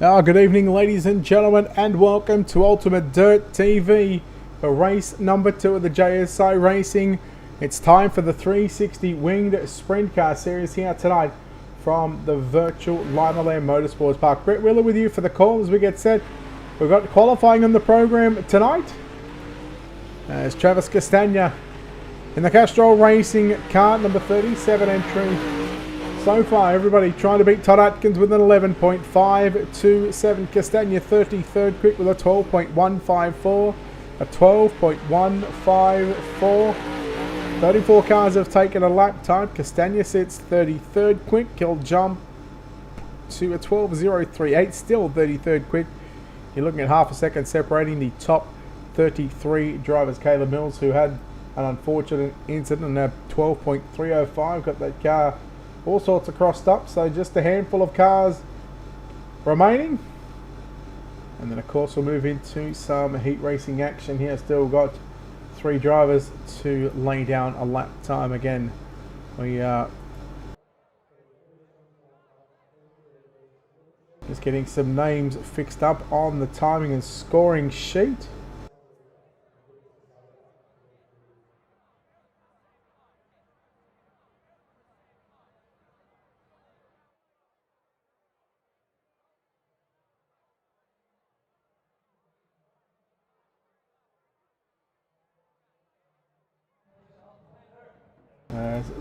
Good evening, ladies and gentlemen, and welcome to Ultimate Dirt TV for race number 2 of the JSI Racing. It's time for the 360 Winged Sprint Car Series here tonight from the virtual Limaland Motorsports Park. Brett Wheeler with you for the call as we get set. We've got qualifying on the program tonight as Travis Castagna in the Castrol Racing car, number 37 entry. So far, everybody trying to beat Todd Atkins with an 11.527. Castagna 33rd quick with a 12.154. A 12.154. 34 cars have taken a lap time. Castagna sits 33rd quick. He'll jump to a 12.038. Still 33rd quick. You're looking at half a second separating the top 33 drivers. Caleb Mills, who had an unfortunate incident, and a 12.305. Got that car all sorts of crossed up, so just a handful of cars remaining. And then of course we'll move into some heat racing action here. Still got 3 drivers to lay down a lap time. Again, we are just getting some names fixed up on the timing and scoring sheet.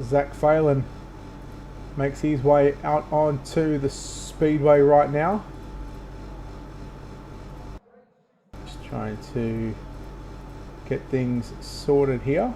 Zach Phelan makes his way out onto the speedway right now. Just trying to get things sorted here.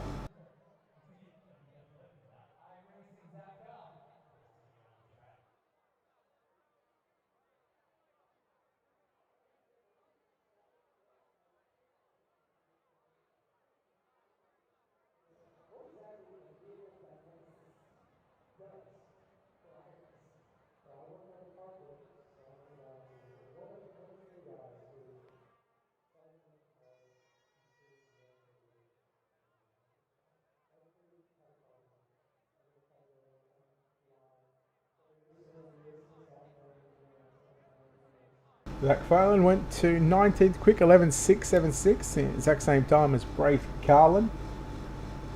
Zach Phelan went to 19th quick, 11.676, exact same time as Braith Carlin.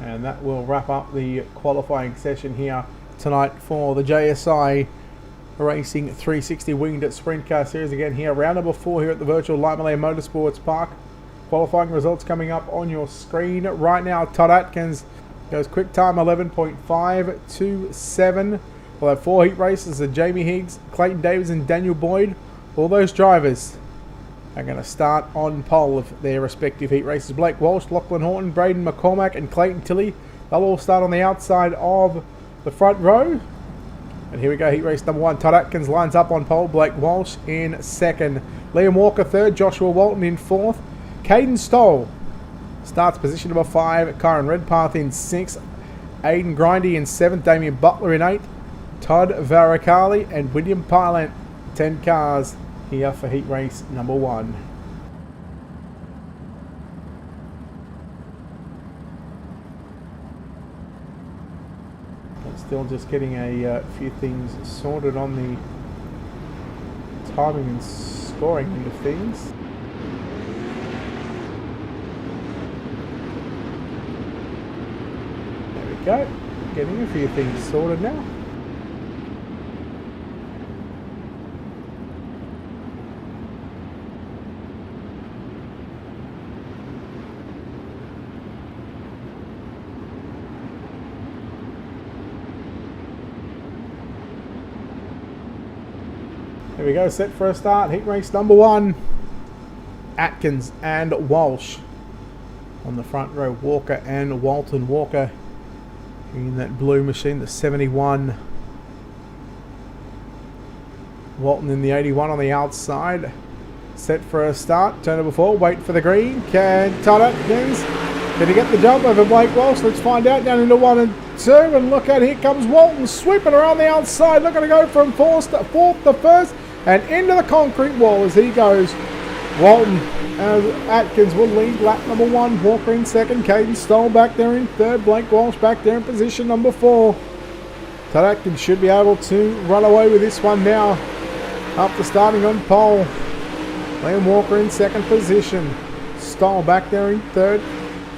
And that will wrap up the qualifying session here tonight for the JSI Racing 360 Winged Sprint Car Series. Again here, round number 4 here at the virtual Limaland Motorsports Park. Qualifying results coming up on your screen right now. Todd Atkins goes quick time 11.527. We'll have 4 heat races of Jamie Higgs, Clayton Davis and Daniel Boyd. All those drivers are going to start on pole of their respective heat races. Blake Walsh, Lachlan Horton, Braden McCormack and Clayton Tilley. They'll all start on the outside of the front row. And here we go, heat race number 1. Todd Atkins lines up on pole. Blake Walsh in 2nd. Liam Walker 3rd. Joshua Walton in 4th. Caden Stoll starts position number 5. Kyron Redpath in 6th. Aidan Grindy in 7th. Damien Butler in 8th. Todd Varacali and William Parlant. 10 cars here for heat race number 1. Still just getting a few things sorted on the timing and scoring end of things. There we go. Getting a few things sorted now. Here we go, set for a start. Heat race number 1. Atkins and Walsh on the front row. Walker and Walton. Walker in that blue machine, the 71. Walton in the 81 on the outside. Set for a start. Turn number 4. Wait for the green. Can Todd Atkins going to get the jump over Blake Walsh? Let's find out. Down into 1 and 2. And look out, here comes Walton sweeping around the outside. Looking to go from 4th to 1st. And into the concrete wall as he goes. Walton as Atkins will lead lap number 1. Walker in 2nd. Caden Stoll back there in 3rd. Blake Walsh back there in position number 4. Todd Atkins should be able to run away with this one now. After starting on pole, Liam Walker in second position. Stoll back there in third.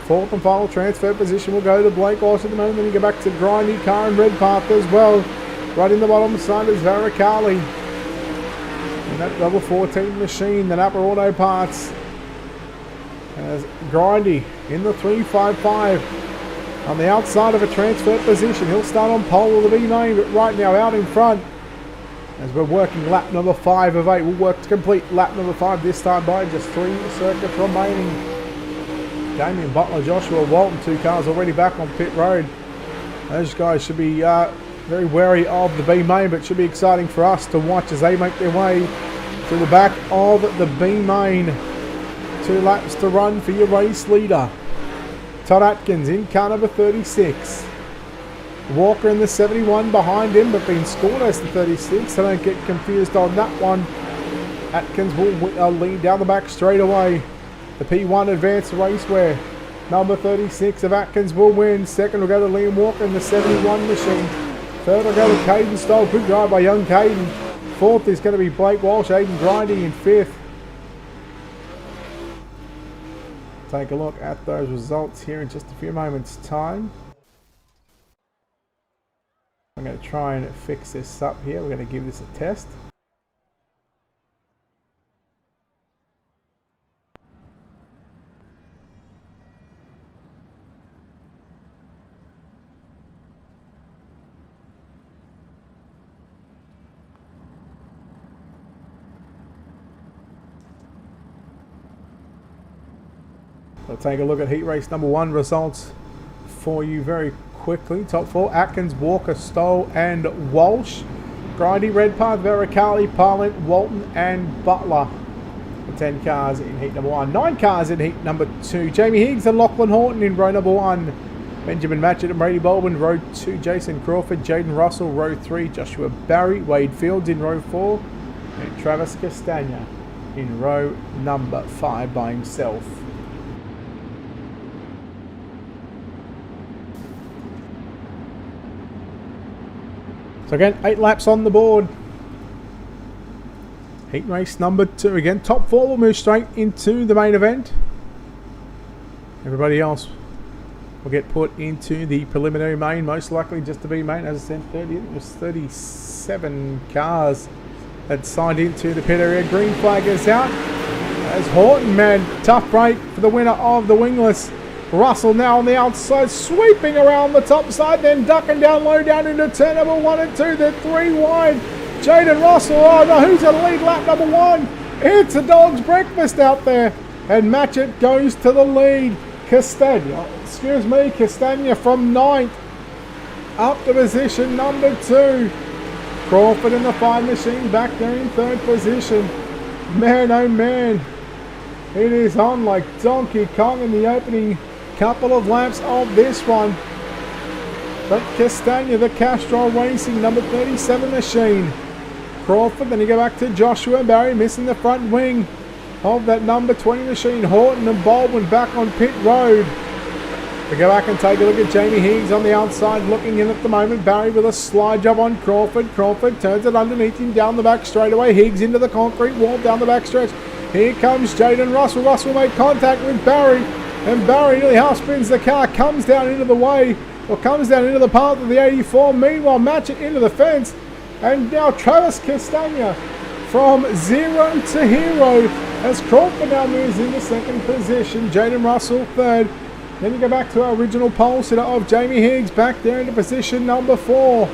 Fourth and final transfer position will go to Blake Walsh at the moment. Then you go back to Grindy, Car and Redpath as well. Right in the bottom side is Varicali. And that double 14 machine, the Napa Auto Parts. As Grindy in the 355 on the outside of a transfer position. He'll start on pole with the B main, but right now out in front as we're working lap number 5 of 8. We'll work to complete lap number 5 this time by just 3 circuits remaining. Damien Butler, Joshua Walton, 2 cars already back on pit road. Those guys should be very wary of the B main, but should be exciting for us to watch as they make their way to the back of the B main. 2 laps to run for your race leader. Todd Atkins in car number 36. Walker in the 71 behind him, but being scored as the 36, so don't get confused on that one. Atkins will lead down the back straight away. The P1 Advanced Raceware, number 36 of Atkins will win. Second will go to Liam Walker in the 71 machine. Third will go to Caden Stoll. Good drive by young Caden. Fourth is going to be Blake Walsh. Aiden Grindy in fifth. Take a look at those results here in just a few moments' time. I'm going to try and fix this up here. We're going to give this a test. We'll take a look at heat race number 1 results for you very quickly. Top 4, Atkins, Walker, Stoll and Walsh. Grindy, Redpath, Varicali, Parlin, Walton and Butler. The 10 cars in heat number 1. 9 cars in heat number 2. Jamie Higgs and Lachlan Horton in row number 1. Benjamin Matchett and Brady Baldwin, row 2. Jason Crawford, Jaden Russell, row 3. Joshua Barry, Wade Fields in row 4. And Travis Castagna in row number 5 by himself. So again, 8 laps on the board. Heat race number 2. Again, top 4 will move straight into the main event. Everybody else will get put into the preliminary main, most likely just to be main. As I said, it was 37 cars that signed into the pit area. Green flag is out. As Horton, man, tough break for the winner of the wingless. Russell now on the outside, sweeping around the top side, then ducking down low down into turn number 1 and 2. They're 3 wide. Jaden Russell, oh no, who's going to lead lap number 1? It's a dog's breakfast out there. And Matchett goes to the lead. Castagna from 9th up to position number 2. Crawford in the 5 machine back there in 3rd position. Man, oh man, it is on like Donkey Kong in the opening couple of laps of this one. But Castagna, the Castrol Racing number 37 machine. Crawford, then you go back to Joshua Barry, missing the front wing of that number 20 machine. Horton and Baldwin back on pit road. We go back and take a look at Jamie Higgs on the outside, looking in at the moment. Barry with a slide job on Crawford. Crawford turns it underneath him down the back straightaway. Higgs into the concrete wall down the back stretch. Here comes Jaden Russell. Russell made contact with Barry, and Barry nearly half spins the car, comes down into the way, or comes down into the path of the 84. Meanwhile, Matchett into the fence, and now Travis Castagna from 0 to hero as Crawford now moves into 2nd position. Jaden Russell 3rd. Then you go back to our original pole sitter of Jamie Higgs back there into position number 4.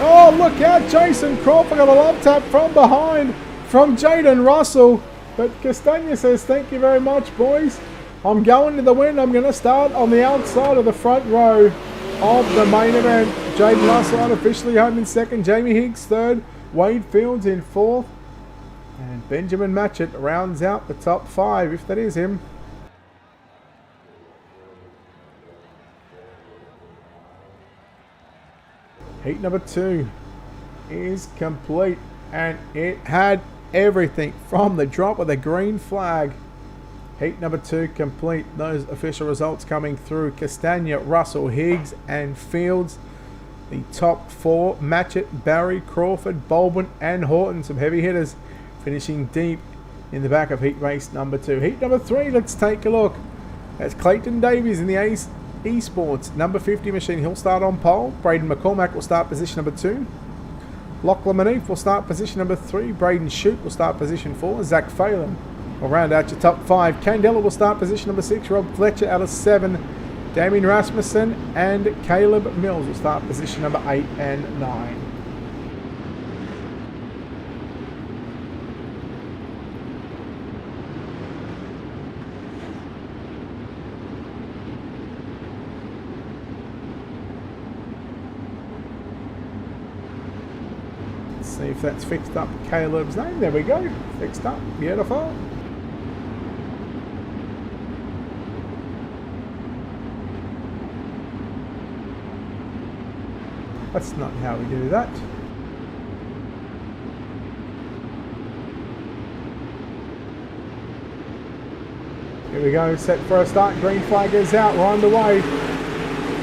Oh, look out, Jason Crawford got a love tap from behind from Jaden Russell. But Castagna says, thank you very much, boys. I'm going to the win. I'm going to start on the outside of the front row of the main event. Jaden Russell unofficially home in 2nd. Jamie Higgs 3rd. Wade Fields in 4th. And Benjamin Matchett rounds out the top 5, if that is him. Heat number 2 is complete, and it had everything from the drop of the green flag. Heat number 2 complete. Those official results coming through. Castagna, Russell, Higgs and Fields the top 4. Matchett, Barry, Crawford, Baldwin and Horton. Some heavy hitters finishing deep in the back of heat race number 2. Heat number 3, let's take a look. That's Clayton Davies in the Esports number 50 machine. He'll start on pole. Braden McCormack will start position number 2. Lachlan Manif will start position number 3. Braden Shute will start position 4. Zach Phelan will round out your top 5. Kane Della will start position number 6. Rob Fletcher out of 7. Damien Rasmussen and Caleb Mills will start position number 8 and 9. See if that's fixed up Caleb's name. There we go. Fixed up. Beautiful. That's not how we do that. Here we go. Set for a start. Green flag is out. We're underway.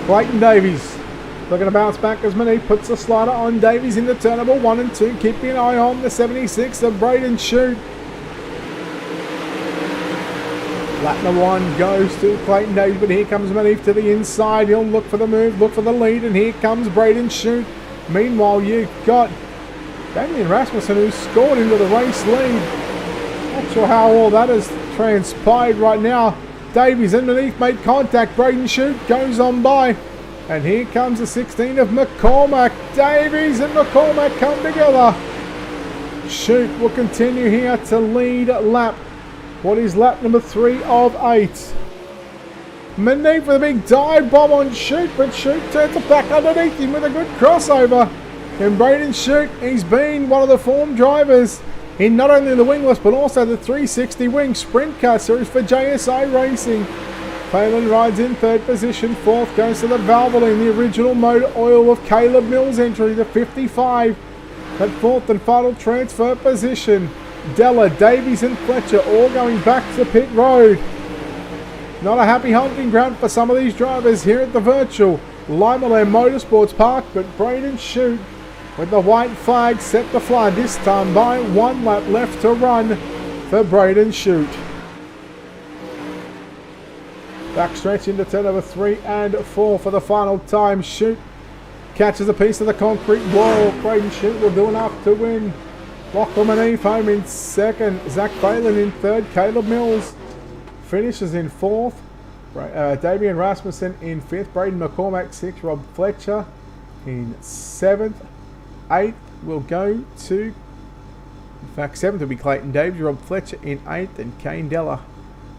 Clayton Davies looking to bounce back as Manee puts the slider on Davies into turn number 1 and 2. Keeping an eye on the 76 of Braden Shute. Lap number 1 goes to Clayton Davies, but here comes Manee to the inside. He'll look for the move, look for the lead, and here comes Braden Shute. Meanwhile, you've got Damien Rasmussen, who's scored into the race lead. Not sure how all that has transpired right now. Davies underneath made contact. Braden Shute goes on by. And here comes the 16 of McCormack. Davies and McCormack come together. Shute will continue here to lead lap. What is lap number 3 of 8. Manee with a big dive bomb on Shute, but Shute turns it back underneath him with a good crossover. And Braden Shute, he's been one of the form drivers in not only the wingless but also the 360 wing sprint car series for JSI Racing. Phelan rides in 3rd position. 4th goes to the Valvoline, the original motor oil of Caleb Mills entry to 55. At 4th and final transfer position, Della, Davies and Fletcher all going back to pit road. Not a happy hunting ground for some of these drivers here at the virtual Limaland Motorsports Park, but Braden Shute with the white flag set to fly this time by 1 lap left to run for Braden Shute. Backstretch into turn number 3 and 4 for the final time. Shute catches a piece of the concrete wall. Braden Shute will do enough to win. Lachlan Manee home in 2nd. Zach Phelan in 3rd. Caleb Mills finishes in 4th. Damien Rasmussen in 5th. Braden McCormack 6th. Rob Fletcher in 7th. 8th will go to, in fact 7th will be Clayton Davies. Rob Fletcher in 8th, and Kane Della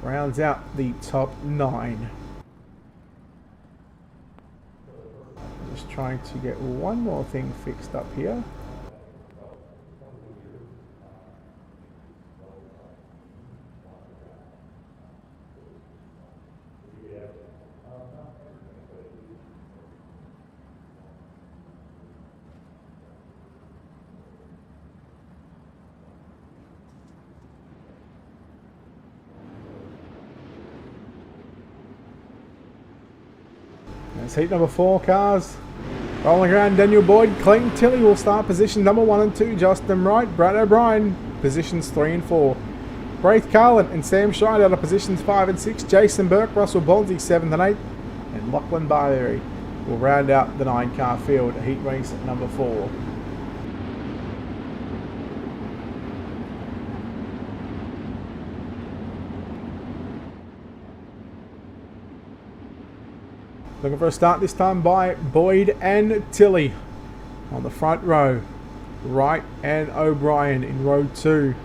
rounds out the top 9. Just trying to get one more thing fixed up here. It's heat number 4 cars. Rolling around, Daniel Boyd, Clayton Tilley will start position number 1 and 2. Justin Wright, Brad O'Brien, positions 3 and 4. Braith Carlin and Sam Scheid out of positions 5 and 6. Jason Burke, Russell Bonzi 7th and 8th. And Lachlan Barberry will round out the 9-car field at heat race number 4. Looking for a start this time by Boyd and Tilley on the front row. Wright and O'Brien in row 2.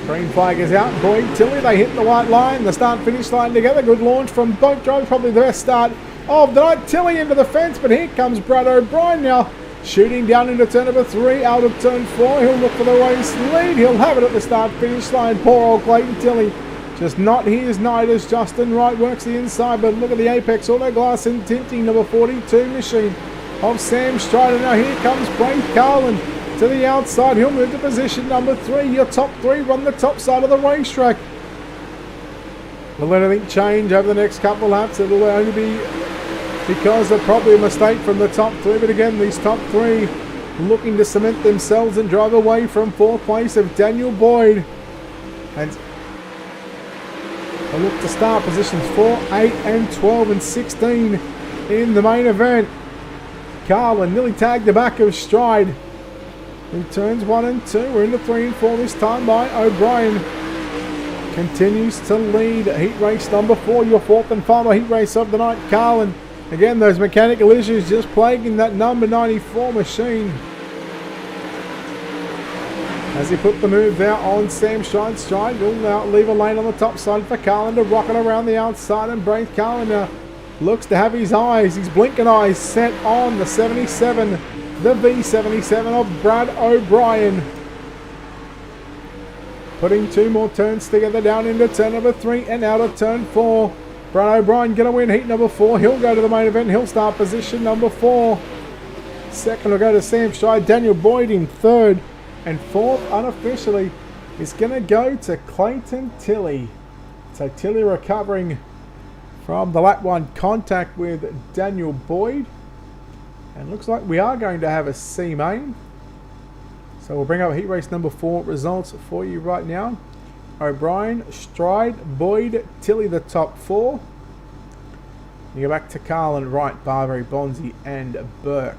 Green flag is out. Boyd, Tilley, they hit the white line. The start-finish line together. Good launch from both drivers. Probably the best start of the night. Tilley into the fence, but here comes Brad O'Brien now. Shooting down into turn number 3, out of turn 4. He'll look for the race lead. He'll have it at the start-finish line. Poor old Clayton Tilley. Just not his night as Justin Wright works the inside, but look at the Apex Auto Glass and Tinting number 42 machine of Sam Strider. Now here comes Braith Carlin to the outside. He'll move to position number 3. Your top 3 run the top side of the racetrack. Will anything change over the next couple of laps? It'll only be because of probably a mistake from the top three. But again, these top three looking to cement themselves and drive away from fourth place of Daniel Boyd. And a look to start positions 4, 8 and 12 and 16 in the main event. Carlin nearly tagged the back of Stride, who turns 1 and 2. We're into 3 and 4 this time by O'Brien. Continues to lead heat race number 4, your fourth and final heat race of the night. Carlin, again, those mechanical issues just plaguing that number 94 machine. As he put the move there on Sam Stride. Stride will now leave a lane on the top side for Carlin to rocket around the outside, and Braith Carlin now looks to have his blinking eyes set on the 77, the V77 of Brad O'Brien. Putting 2 more turns together down into turn number 3 and out of turn 4. Brad O'Brien going to win heat number 4. He'll go to the main event. He'll start position number 4. Second will go to Sam Stride. Daniel Boyd in third. And fourth, unofficially, is going to go to Clayton Tilley. So Tilley recovering from the lap 1 contact with Daniel Boyd. And looks like we are going to have a C main. So we'll bring up heat race number 4 results for you right now. O'Brien, Stride, Boyd, Tilley the top 4. You go back to Carlin, Wright, Barbary, Bonzi and Burke.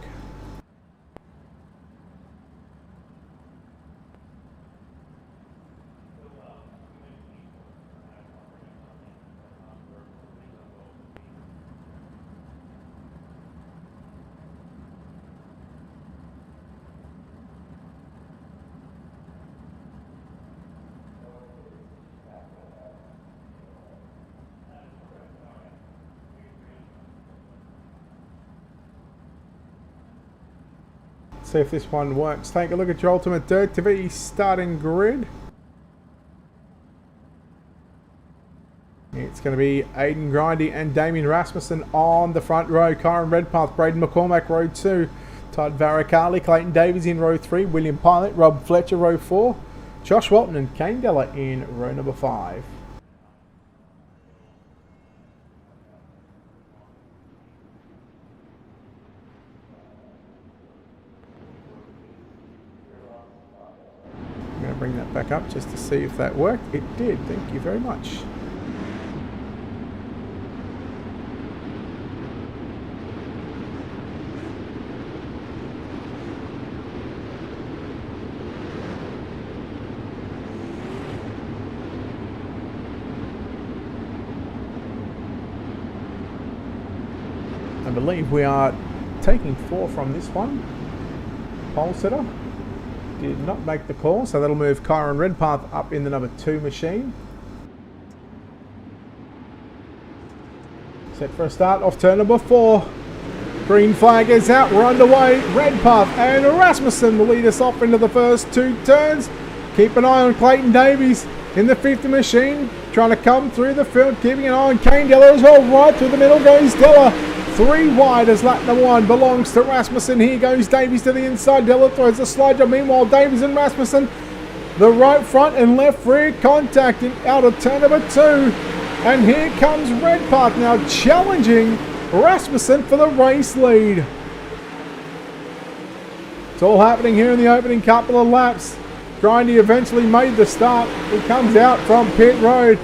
See if this one works. Take a look at your Ultimate Dirt TV starting grid. It's going to be Aidan Grindy and Damien Rasmussen on the front row. Kyron Redpath, Braden McCormack, row 2. Todd Varicali, Clayton Davies in row 3. William Pilot, Rob Fletcher, row 4. Josh Walton and Kane Della in row number 5. I'm going to bring that back up just to see if that worked. It did. Thank you very much. I believe we are taking 4 from this one. Pole sitter did not make the call, so that'll move Kyron Redpath up in the number 2 machine. Set for a start off turn number 4. Green flag is out, we're underway. Redpath and Rasmussen will lead us off into the first 2 turns. Keep an eye on Clayton Davies in the 50 machine, trying to come through the field, keeping an eye on Kane Della as well. Right through the middle goes Della. 3 wide as lap number 1 belongs to Rasmussen. Here goes Davies to the inside. Della throws a slide job. Meanwhile, Davies and Rasmussen, the right front and left rear contact out of turn number 2. And here comes Redpath now challenging Rasmussen for the race lead. It's all happening here in the opening couple of laps. Grindy eventually made the start. He comes out from pit road,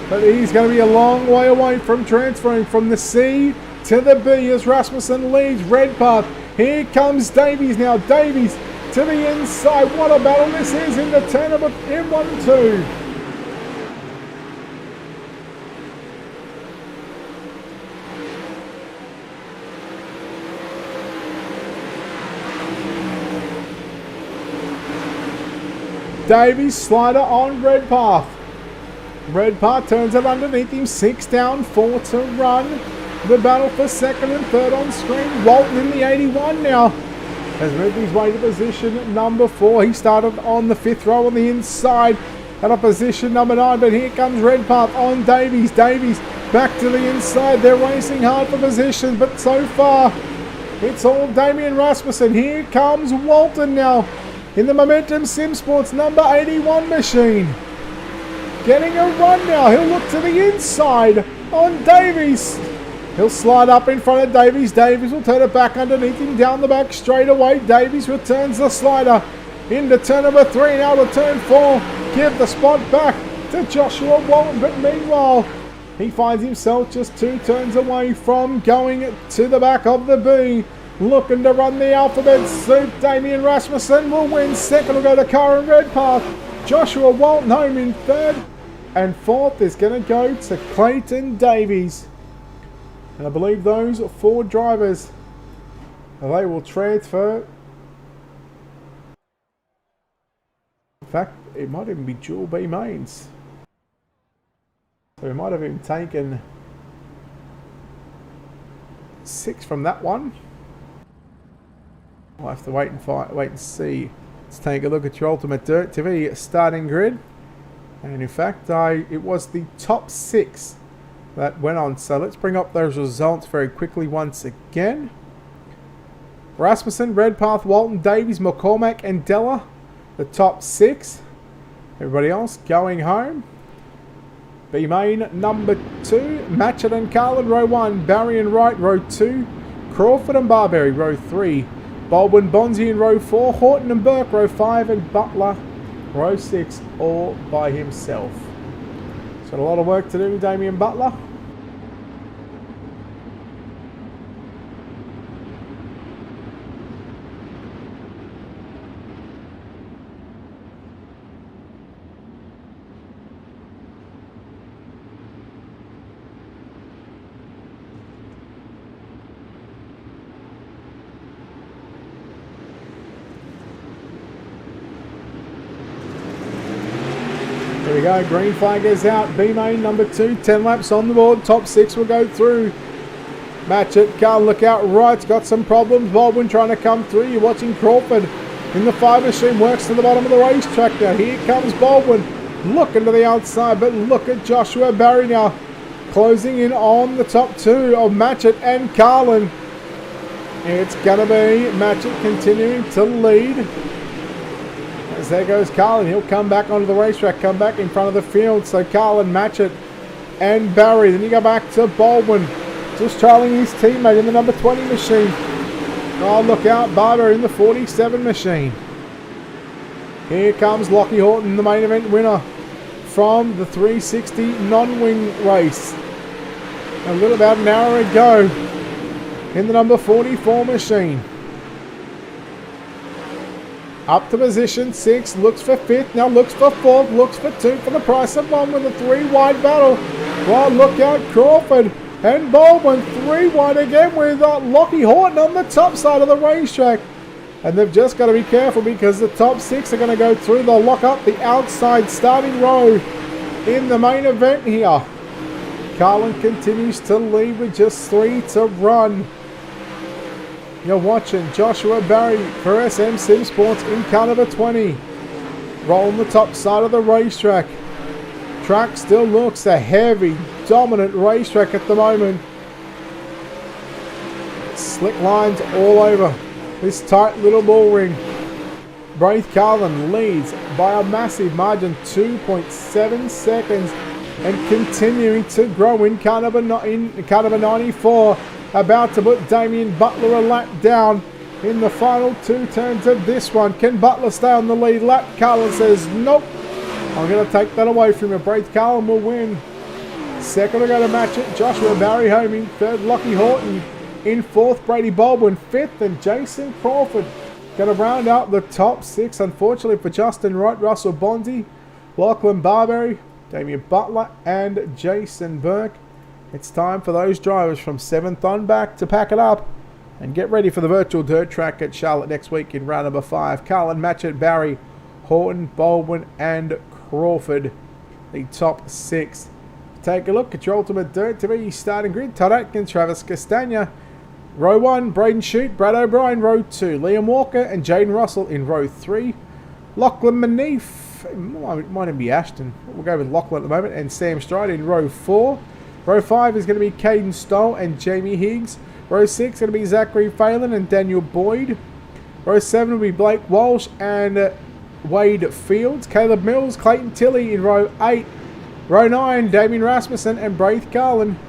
but he's going to be a long way away from transferring from the C to the B as Rasmussen leads Redpath. Here comes Davies now. Davies to the inside. What a battle this is in the turn of in 1-2. Davies slider on Redpath. Redpath turns it underneath him. 6 down, 4 to run. The battle for second and third on screen. Walton in the 81 now has moved his way to position number 4. He started on the 5th row on the inside at a position number 9, but here comes Redpath on Davies. Davies back to the inside. They're racing hard for position, but so far it's all Damien Rasmussen. Here comes Walton now in the Momentum Sim Sports number 81 machine. Getting a run now. He'll look to the inside on Davies. He'll slide up in front of Davies. Davies will turn it back underneath him down the back straight away. Davies returns the slider into turn number 3. Now to turn 4. Give the spot back to Joshua Walton. But meanwhile, he finds himself just 2 turns away from going to the back of the B. Looking to run the alphabet soup. Damien Rasmussen will win. Second will go to Karen Redpath. Joshua Walton home in third. And fourth is going to go to Clayton Davies. And I believe those 4 drivers, they will transfer. In fact, it might even be dual B mains. So we might have even taken 6 from that one. We'll have to wait and see. Let's take a look at your Ultimate Dirt TV starting grid. And in fact, it was the top 6 that went on. So let's bring up those results very quickly once again. Rasmussen, Redpath, Walton, Davies, McCormack and Della, the top 6. Everybody else going home. B main number 2, Matchett and Carlin, row 1, Barry and Wright, row 2, Crawford and Barberry, row 3, Baldwin, Bonzi in row 4, Horton and Burke, row 5, and Butler, row 6, all by himself. He's got a lot of work to do, Damien Butler. There we go, green flag goes out. B main number 2, 10 laps on the board. Top 6 will go through. Matchett, Carl, look out. Wright's got some problems. Baldwin trying to come through. You're watching Crawford in the 5 machine. Works to the bottom of the racetrack now. Here comes Baldwin. Looking to the outside, but look at Joshua Barry now. Closing in on the top 2 of Matchett and Carlin. It's going to be Matchett continuing to lead. As there goes Carlin, he'll come back onto the racetrack, come back in front of the field. So Carlin, Matchett and Barry. Then you go back to Baldwin, just trailing his teammate in the number 20 machine. Oh, look out, Barber in the 47 machine. Here comes Lockie Horton, the main event winner from the 360 non-wing race. A little about an hour ago in the number 44 machine. Up to position 6, looks for 5th, now looks for 4th, looks for 2 for the price of 1 with a 3 wide battle. Well, look out, Crawford and Baldwin, 3 wide again with Lockie Horton on the top side of the racetrack. And they've just got to be careful because the top 6 are going to go through. They'll lock up the outside starting row in the main event here. Carlin continues to lead with just 3 to run. You're watching Joshua Barry for SM Sim Sports in car number 20. Rolling the top side of the racetrack. Track still looks a heavy, dominant racetrack at the moment. Slick lines all over this tight little bull ring. Braith Carlin leads by a massive margin, 2.7 seconds, and continuing to grow in car number 94. About to put Damien Butler a lap down in the final 2 turns of this one. Can Butler stay on the lead lap? Carlin says, nope. I'm going to take that away from him. Braith Carlin will win. Second will go to Matchett. Joshua Barry home in third. Lockie Horton in fourth. Brady Baldwin fifth. And Jason Crawford going to round out the top 6. Unfortunately for Justin Wright, Russell Bonzi, Lachlan Barberry, Damien Butler and Jason Burke. It's time for those drivers from 7th on back to pack it up and get ready for the virtual dirt track at Charlotte next week in round number 5. Carlin, Matchett, Barry, Horton, Baldwin and Crawford, the top 6. Take a look at your Ultimate Dirt TV starting grid. Todd Atkins, Travis Castagna, row 1, Braden Shute, Brad O'Brien, row 2, Liam Walker and Jaden Russell in row 3. Lachlan Manif, it might even be Ashton, we'll go with Lachlan at the moment, and Sam Stride in row 4. Row 5 is going to be Caden Stoll and Jamie Higgs. Row 6 is going to be Zachary Phelan and Daniel Boyd. Row 7 will be Blake Walsh and Wade Fields. Caleb Mills, Clayton Tilley in row 8. Row 9, Damien Rasmussen and Braith Carlin.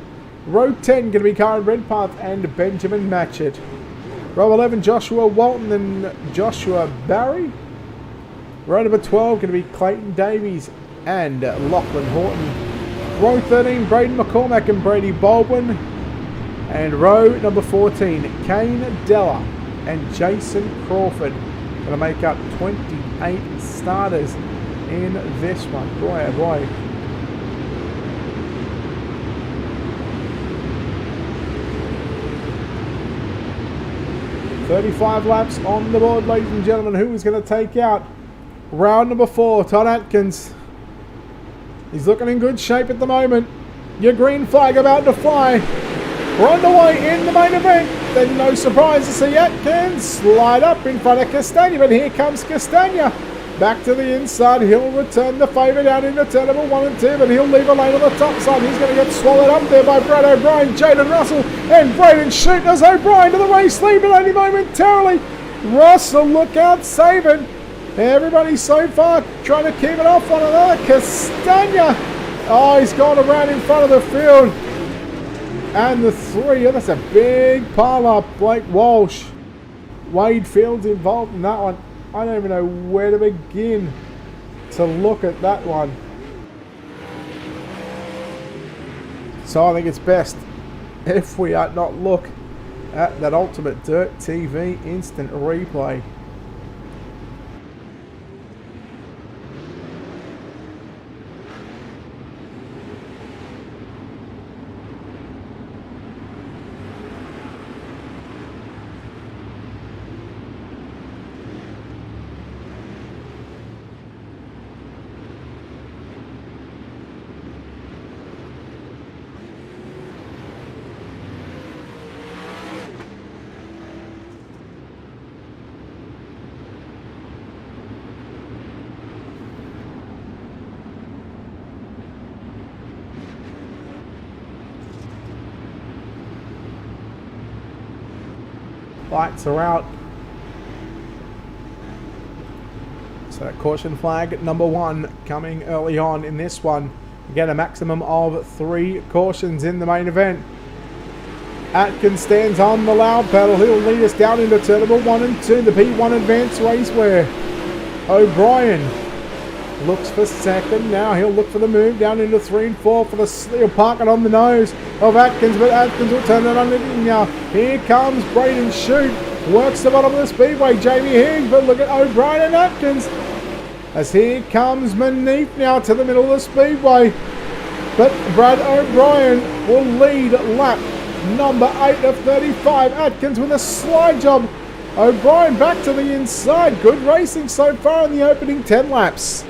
Row 10 going to be Karen Redpath and Benjamin Matchett. Row 11, Joshua Walton and Joshua Barry. Row number 12 going to be Clayton Davies and Lachlan Horton. Row 13, Braden McCormack and Brady Baldwin. And row number 14, Kane Della and Jason Crawford. Going to make up 28 starters in this one. Boy, oh boy. "35 laps on the board, ladies and gentlemen. Who is going to take out round number 4? Todd Atkins. He's looking in good shape at the moment. Your green flag about to fly. We're on the way in the main event. Then no surprise to see Atkins slide up in front of Castagna. But here comes Castagna. Back to the inside. He'll return the favour down into turn number 1 and 2. But he'll leave a lane on the top side. He's going to get swallowed up there by Brad O'Brien, Jaden Russell, and Braden Shute as O'Brien to the race lead, but only momentarily. Russell, look out, saving. Everybody so far trying to keep it off one another. Castagna. Oh, he's gone around in front of the field. And the 3, that's a big pile up. Blake Walsh, Wade Fields involved in that one. I don't even know where to begin to look at that one. So I think it's best if we not look at that Ultimate Dirt TV instant replay. Lights are out. So that caution flag number 1 coming early on in this one. Again, a maximum of 3 cautions in the main event. Atkins stands on the loud pedal. He'll lead us down into turn number 1 and 2. The P1 Advanced Raceway. O'Brien looks for second. Now he'll look for the move down into 3 and 4 for the he'll park it on the nose of Atkins, but Atkins will turn it under now. Here comes Braden Shute. Works the bottom of the speedway. Jamie Higgs, but look at O'Brien and Atkins. As here comes Manif now to the middle of the speedway. But Brad O'Brien will lead lap number 8 of 35. Atkins with a slide job. O'Brien back to the inside. Good racing so far in the opening 10 laps.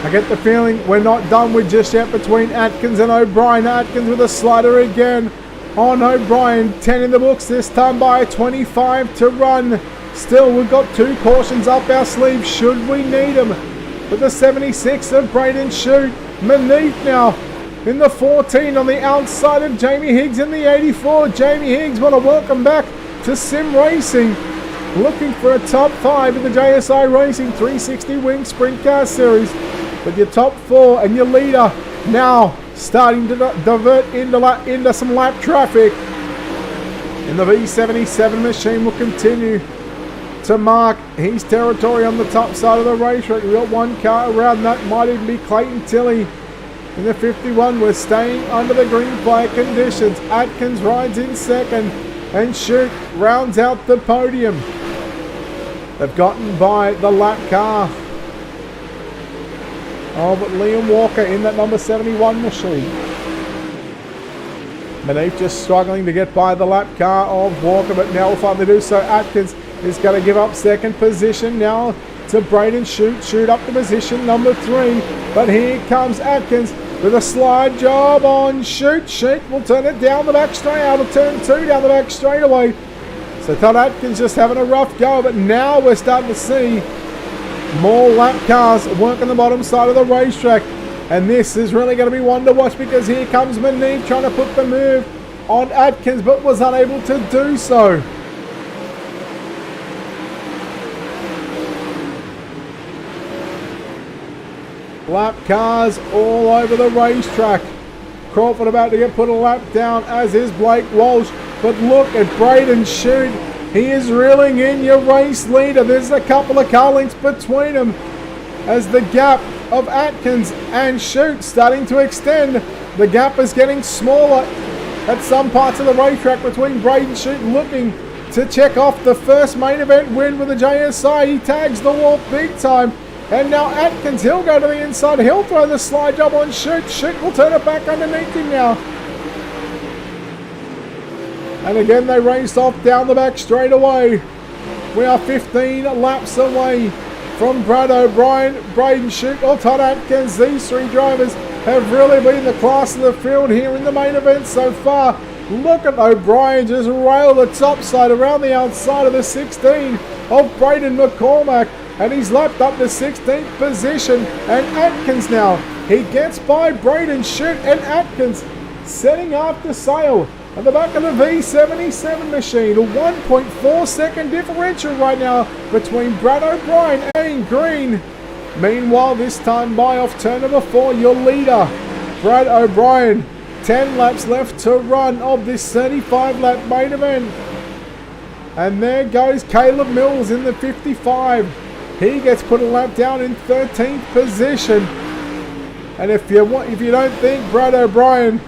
I get the feeling we're not done with just yet between Atkins and O'Brien. Atkins with a slider again on O'Brien. 10 in the books this time by 25 to run. Still, we've got 2 cautions up our sleeve should we need them. With the 76 of Braden Shute. Manif now in the 14 on the outside of Jamie Higgs in the 84. Jamie Higgs, want to welcome back to Sim Racing. Looking for a top 5 in the JSI Racing 360 Wing Sprint Car Series. With your top 4 and your leader now starting to divert into some lap traffic. And the V77 machine will continue to mark his territory on the top side of the racetrack. We've got 1 car around that, might even be Clayton Tilley. In the 51, we're staying under the green flag conditions. Atkins rides in second and Shute rounds out the podium. They've gotten by the lap car of Liam Walker in that number 71 machine. Manif just struggling to get by the lap car of Walker, but now will finally do so. Atkins is going to give up second position now to Braden Shute. Shute up to position number 3. But here comes Atkins with a slide job on Shute. Shute will turn it down the back straight out of turn 2 down the back straightaway. So Todd Atkins just having a rough go, but now we're starting to see more lap cars working the bottom side of the racetrack. And this is really going to be one to watch because here comes Manif trying to put the move on Atkins, but was unable to do so. Lap cars all over the racetrack. Crawford about to get put a lap down, as is Blake Walsh. But look at Braden Shute. He is reeling in your race leader. There's a couple of car links between them as the gap of Atkins and Shute starting to extend. The gap is getting smaller at some parts of the racetrack between Braden Shute looking to check off the first main event win with the JSI. He tags the wall big time. And now Atkins, he'll go to the inside. He'll throw the slide job on Shute. Shute will turn it back underneath him now. And again, they raced off down the back straight away. We are 15 laps away from Brad O'Brien, Braden Shute, or Todd Atkins. These three drivers have really been the class of the field here in the main event so far. Look at O'Brien just rail the top side around the outside of the 16 of Braden McCormack. And he's lapped up the 16th position. And Atkins now, he gets by Braden Shute, and Atkins setting after sail at the back of the V77 machine. A 1.4 second differential right now between Brad O'Brien and Green. Meanwhile, this time by off turn number 4, your leader, Brad O'Brien. 10 laps left to run of this 35 lap main event. And there goes Caleb Mills in the 55. He gets put a lap down in 13th position. And if you don't think Brad O'Brien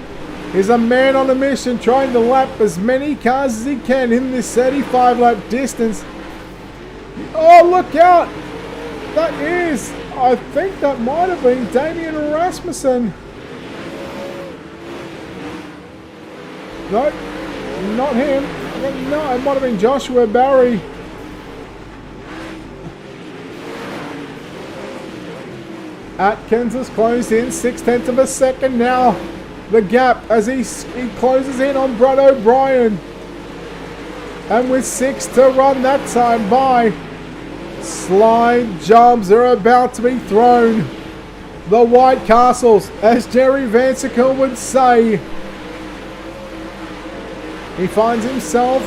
is a man on a mission trying to lap as many cars as he can in this 35 lap distance. Oh, look out! That is, I think that might have been Damian Rasmussen. No, not him. No, it might have been Joshua Barry. Atkins has closed in 6/10 of a second now. The gap as he closes in on Brad O'Brien. And with 6 to run that time by, slide jobs are about to be thrown. The White Castles, as Jerry Vansickle would say. He finds himself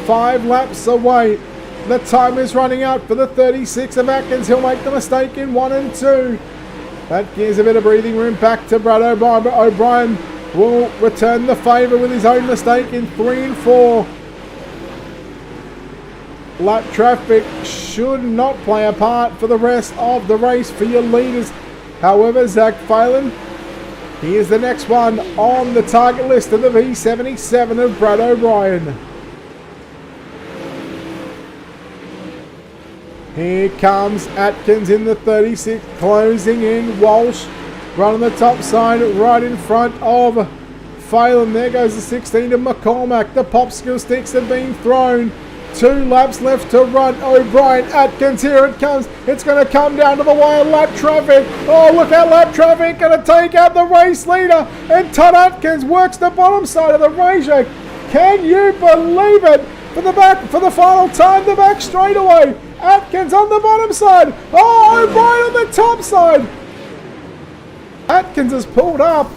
5 laps away. The time is running out for the 36 of Atkins. He'll make the mistake in 1 and 2. That gives a bit of breathing room back to Brad O'Brien, but O'Brien will return the favour with his own mistake in 3 and 4. Lap traffic should not play a part for the rest of the race for your leaders. However, Zach Phelan, he is the next one on the target list of the V77 of Brad O'Brien. Here comes Atkins in the 36, closing in. Walsh running the top side right in front of Phelan. There goes the 16 of McCormack. The popsicle sticks have been thrown. 2 laps left to run. O'Brien, Atkins, here it comes. It's going to come down to the wire. Lap traffic. Oh, look at lap traffic. Going to take out the race leader. And Todd Atkins works the bottom side of the racetrack. Can you believe it? For the final time, the back straightaway. Atkins on the bottom side. Oh, O'Brien on the top side. Atkins has pulled up.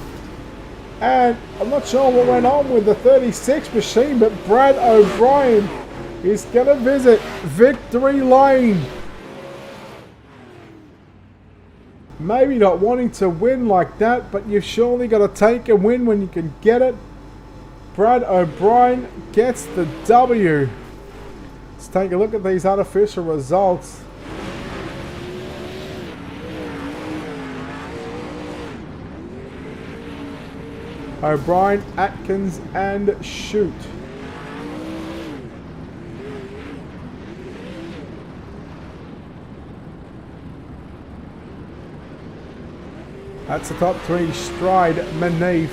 And I'm not sure what went on with the 36 machine, but Brad O'Brien is going to visit victory lane. Maybe not wanting to win like that, but you've surely got to take a win when you can get it. Brad O'Brien gets the W. Let's take a look at these unofficial results. O'Brien, Atkins, and Shute. That's the top 3. Stride, Manif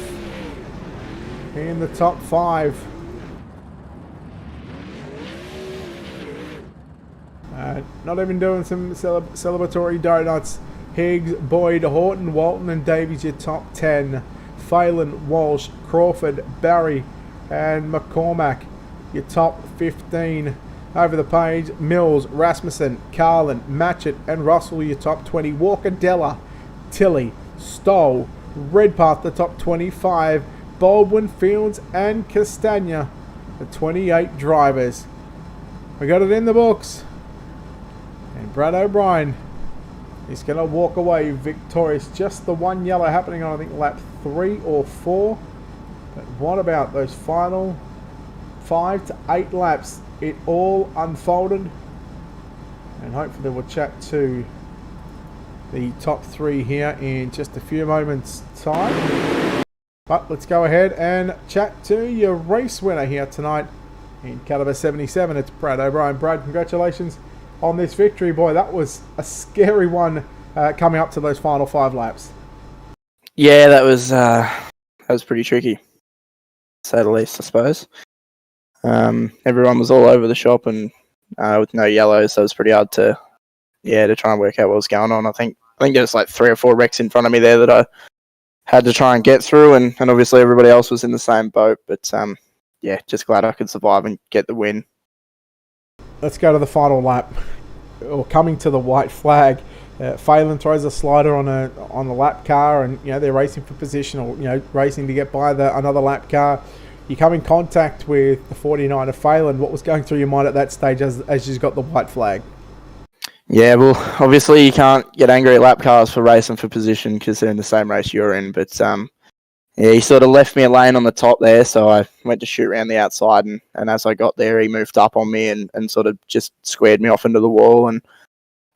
in the top 5. Not even doing some celebratory donuts. Higgs, Boyd, Horton, Walton, and Davies your top 10. Phelan, Walsh, Crawford, Barry, and McCormack your top 15. Over the page, Mills, Rasmussen, Carlin, Matchett, and Russell your top 20. Walker, Della, Tilley, Stoll, Redpath the top 25. Baldwin, Fields, and Castagna the 28 drivers. We got it in the books. And Brad O'Brien He's going to walk away victorious. Just the one yellow happening on, I think, lap 3 or 4. But what about those final 5 to 8 laps? It all unfolded. And hopefully we'll chat to the top 3 here in just a few moments' time. But let's go ahead and chat to your race winner here tonight in caliber 77. It's Brad O'Brien. Brad, congratulations on this victory. Boy, that was a scary one coming up to those final 5 laps. Yeah, that was pretty tricky, to say the least, I suppose. Everyone was all over the shop and with no yellows, so it was pretty hard to try and work out what was going on. I think there was like 3 or 4 wrecks in front of me there that I had to try and get through, and obviously everybody else was in the same boat. But just glad I could survive and get the win. Let's go to the final lap, or coming to the white flag. Phelan throws a slider on the lap car, and they're racing for position, or racing to get by another lap car. You come in contact with the 49 of Phelan. What was going through your mind at that stage as you got the white flag? Yeah, well, obviously you can't get angry at lap cars for racing for position because they're in the same race you're in. But he sort of left me a lane on the top there, so I went to shoot around the outside, and as I got there, he moved up on me and sort of just squared me off into the wall. And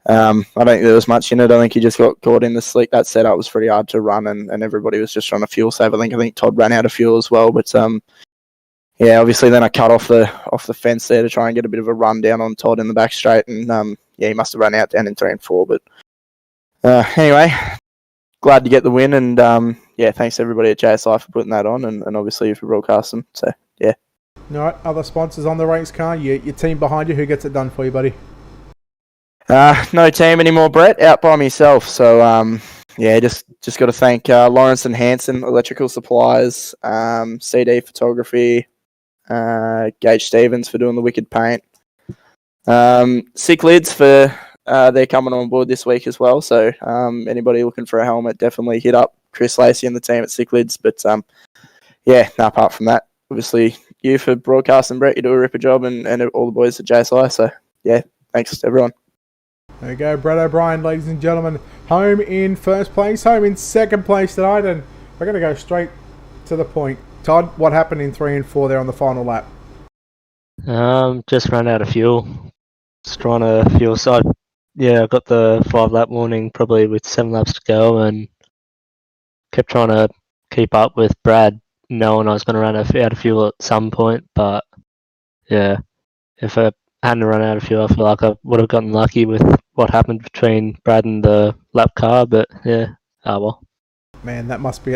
I don't think there was much in it. I think he just got caught in the slick. That setup was pretty hard to run, and everybody was just trying to fuel save. I think Todd ran out of fuel as well. But obviously then I cut off the fence there to try and get a bit of a run down on Todd in the back straight, and he must have run out down in 3 and 4. But anyway, glad to get the win, and thanks to everybody at JSI for putting that on, and obviously for broadcasting. So yeah. All right, other sponsors on the race car. Your team behind you. Who gets it done for you, buddy? No team anymore, Brett. Out by myself. So just got to thank Lawrence and Hanson Electrical Supplies, CD Photography, Gage Stevens for doing the wicked paint, Sick Lids for they're coming on board this week as well. So anybody looking for a helmet, definitely hit up Chris Lacey and the team at Sick Lids. But apart from that, obviously you for broadcasting, Brett. You do a ripper job, and all the boys at JSI. So yeah, thanks to everyone. There you go, Brad O'Brien, ladies and gentlemen. Home in first place, home in second place tonight, and we're going to go straight to the point. Todd, what happened in 3 and 4 there on the final lap? Just ran out of fuel. Just trying to fuel. So I got the 5-lap warning probably with 7 laps to go, and kept trying to keep up with Brad, knowing I was going to run out of fuel at some point. But yeah, if I hadn't run out of fuel, I feel like I would have gotten lucky with what happened between Brad and the lap car. But well. Man, that must be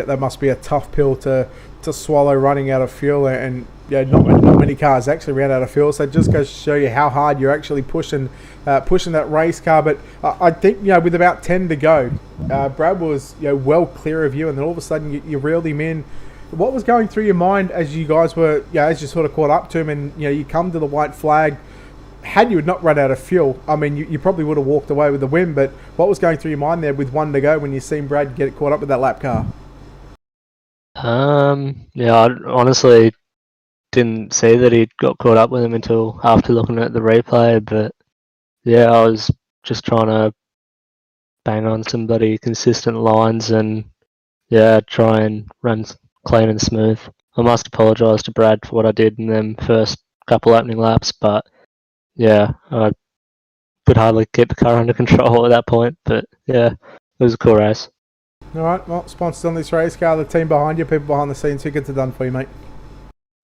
a tough pill to swallow, running out of fuel, and not many cars actually ran out of fuel. So it just goes to show you how hard you're actually pushing that race car. But I think with about 10 to go, Brad was well clear of you, and then all of a sudden you reeled him in. What was going through your mind as you guys were as you sort of caught up to him, and you come to the white flag? Had you not run out of fuel, I mean, you probably would have walked away with the win, but what was going through your mind there with 1 to go when you seen Brad get caught up with that lap car? I honestly didn't see that he got caught up with him until after looking at the replay, but I was just trying to bang on some bloody consistent lines and try and run clean and smooth. I must apologise to Brad for what I did in them first couple opening laps, but I could hardly keep the car under control at that point. But it was a cool race. All right, well, sponsors on this race car, the team behind you, people behind the scenes, who gets it done for you, mate?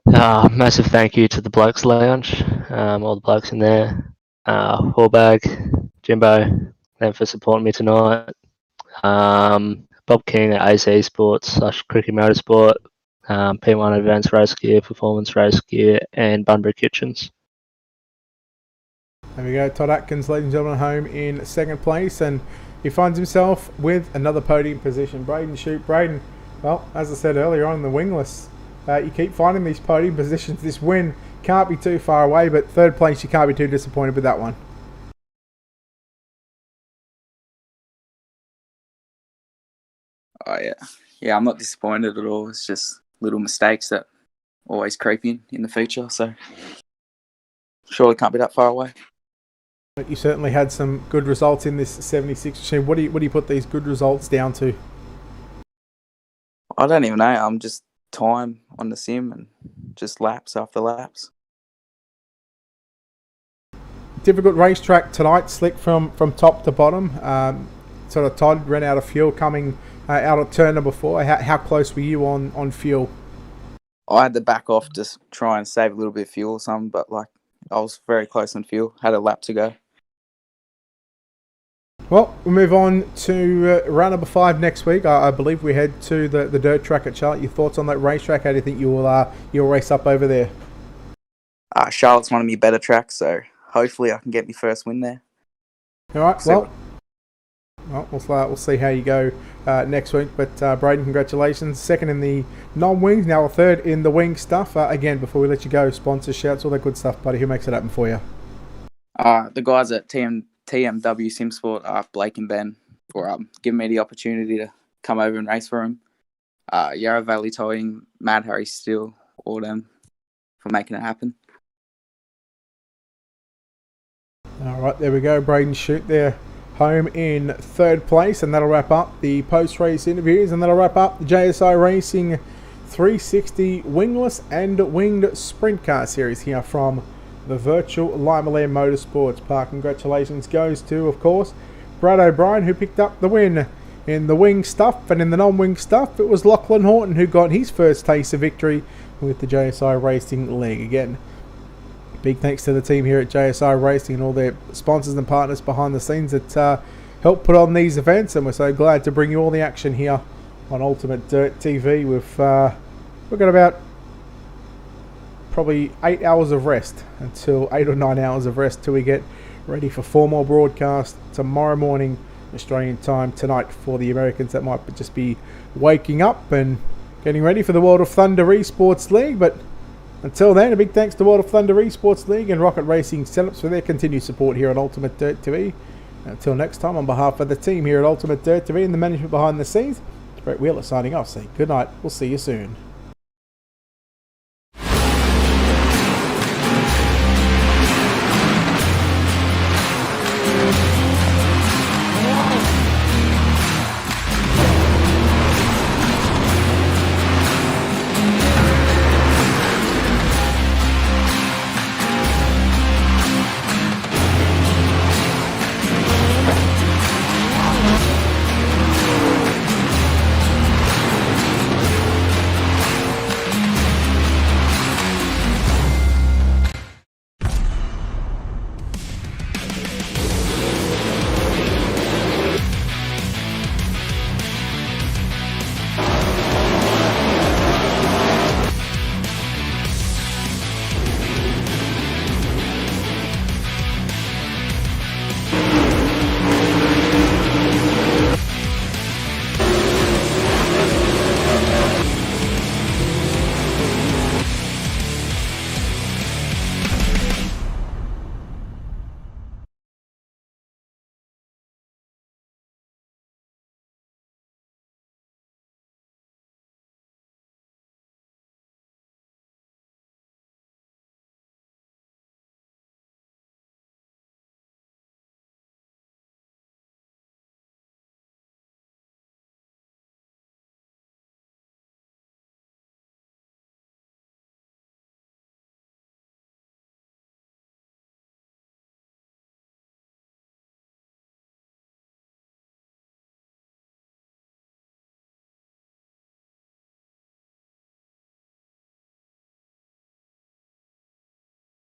Massive thank you to the Blokes Lounge, all the blokes in there, Hallbag, Jimbo, them for supporting me tonight. Bob King at AC Sports / Cricket Motorsport, P1 Advanced Race Gear, Performance Race Gear, and Bunbury Kitchens. There we go, Todd Atkins, ladies and gentlemen, home in second place, and he finds himself with another podium position. Braden, well, as I said earlier on, the wingless. You keep finding these podium positions. This win can't be too far away, but third place, you can't be too disappointed with that one. Oh yeah, I'm not disappointed at all. It's just little mistakes that always creep in the future, so surely can't be that far away. But you certainly had some good results in this 76 machine. What do you put these good results down to? I don't even know. I'm just time on the sim and just laps after laps. Difficult racetrack tonight, slick from top to bottom. Sort of Todd ran out of fuel coming out of turn number 4. How close were you on fuel? I had to back off, just try and save a little bit of fuel or something, but like I was very close on fuel. Had a lap to go. Well, we'll move on to round number 5 next week. I believe we head to the dirt track at Charlotte. Your thoughts on that racetrack? How do you think you'll race up over there? Charlotte's one of my better tracks, so hopefully I can get my first win there. All right, well, we'll see how you go next week. But Braden, congratulations. Second in the non-wings, now a third in the wing stuff. Again, before we let you go, sponsors, shouts, all that good stuff, buddy. Who makes it happen for you? The guys at TMW SimSport, Blake and Ben, for giving me the opportunity to come over and race for them. Yarra Valley Towing, Mad Harry Steele, all them for making it happen. All right, there we go. Braden Shute there, home in 3rd place, and that'll wrap up the post-race interviews, and that'll wrap up the JSI Racing 360 wingless and winged sprint car series here from the virtual Limaland Motorsports Park. Congratulations goes to, of course, Brad O'Brien, who picked up the win in the wing stuff, and in the non-wing stuff, it was Lachlan Horton who got his first taste of victory with the JSI Racing League. Again, big thanks to the team here at JSI Racing and all their sponsors and partners behind the scenes that help put on these events, and we're so glad to bring you all the action here on Ultimate Dirt TV. We've got about probably 8 hours of rest, until 8 or 9 hours of rest till we get ready for 4 more broadcasts tomorrow morning Australian time, tonight for the Americans that might just be waking up and getting ready for the World of Thunder Esports League. But until then, a big thanks to World of Thunder Esports League and Rocket Racing Setups for their continued support here at Ultimate Dirt TV. Until next time, on behalf of the team here at Ultimate Dirt TV and the management behind the scenes, it's Brett Wheeler signing off, saying good night. We'll see you soon.